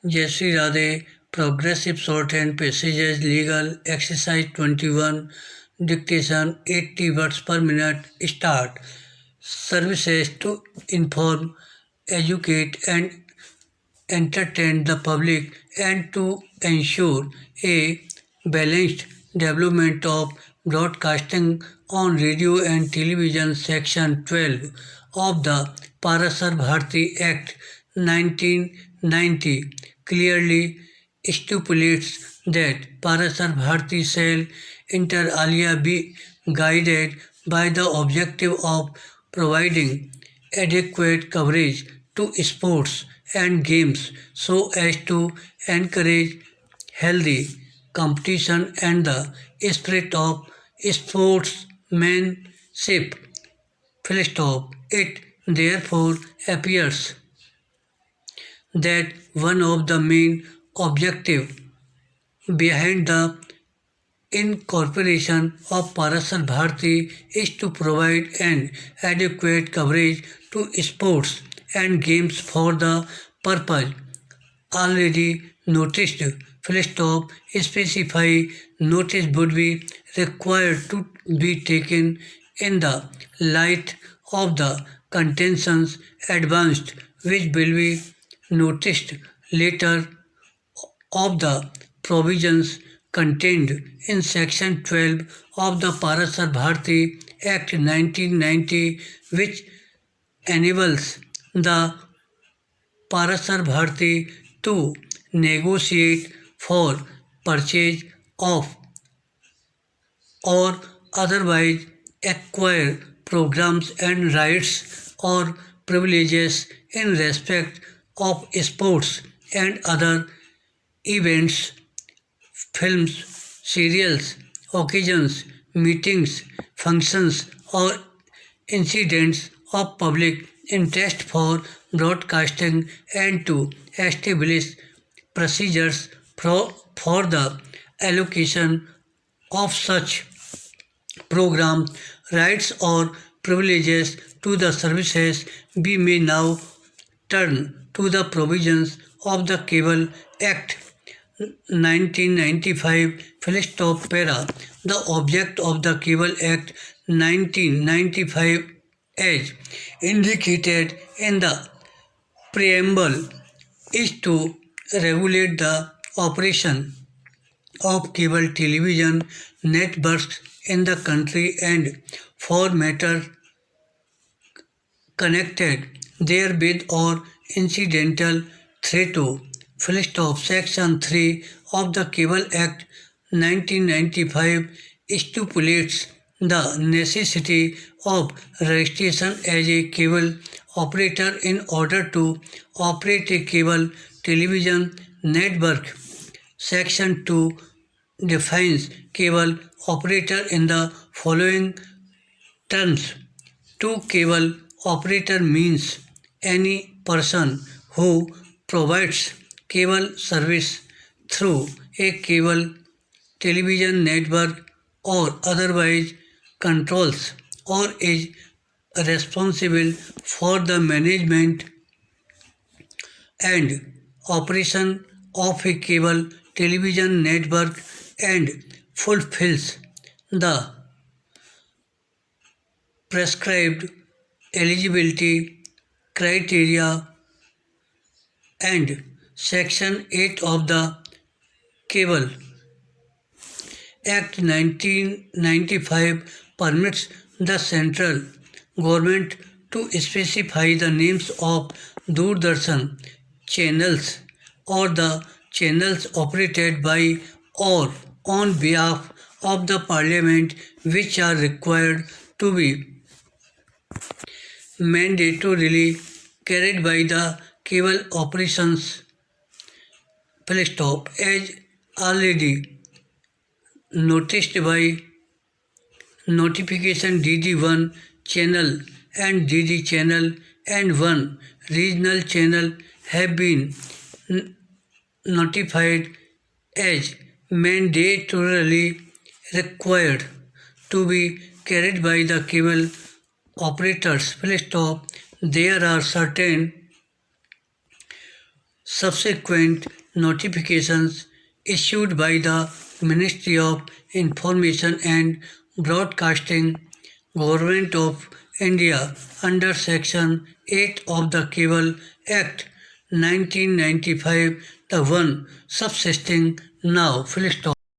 Jai Shri Radhe, Progressive Shorthand Passages Legal Exercise 21, Dictation 80 words per minute. Start. Services to inform, educate and entertain the public and to ensure a balanced development of broadcasting on radio and television. Section 12 of the Parasar Bharati Act 1990 clearly stipulates that Parasar Bharati shall inter alia be guided by the objective of providing adequate coverage to sports and games so as to encourage healthy competition and the spirit of sportsmanship. Full stop. It therefore appears that one of the main objectives behind the incorporation of Parasar Bharati is to provide an adequate coverage to sports and games for the purpose already noticed. Full stop. Specify notice would be required to be taken in the light of the contentions advanced, which will be noticed later of the provisions contained in Section 12 of the Parasar Bharati Act 1990, which enables the Parasar Bharati to negotiate for purchase of or otherwise acquire programs and rights or privileges in respect of sports and other events, films, serials, occasions, meetings, functions, or incidents of public interest for broadcasting and to establish procedures for the allocation of such programs, rights, or privileges to the services. We may now turn to the provisions of the Cable Act 1995, full stop para. The object of the Cable Act 1995 as indicated in the preamble is to regulate the operation of cable television networks in the country and for matters connected therewith or incidental thereto. Full stop. Section 3 of the Cable Act 1995 stipulates the necessity of registration as a cable operator in order to operate a cable television network. Section 2 defines cable operator in the following terms. To cable operator means any person who provides cable service through a cable television network or otherwise controls or is responsible for the management and operation of a cable television network and fulfills the prescribed eligibility criteria. And Section 8 of the Cable Act 1995 permits the central government to specify the names of Doordarshan channels or the channels operated by or on behalf of the parliament which are required to be mandatorily carried by the cable operations. Full stop. As already noticed by notification DD1 channel and DD channel and one regional channel have been notified as mandatorily required to be carried by the cable operators. Full stop. There are certain subsequent notifications issued by the Ministry of Information and Broadcasting, Government of India under Section 8 of the Cable Act 1995, the one subsisting now. Full stop.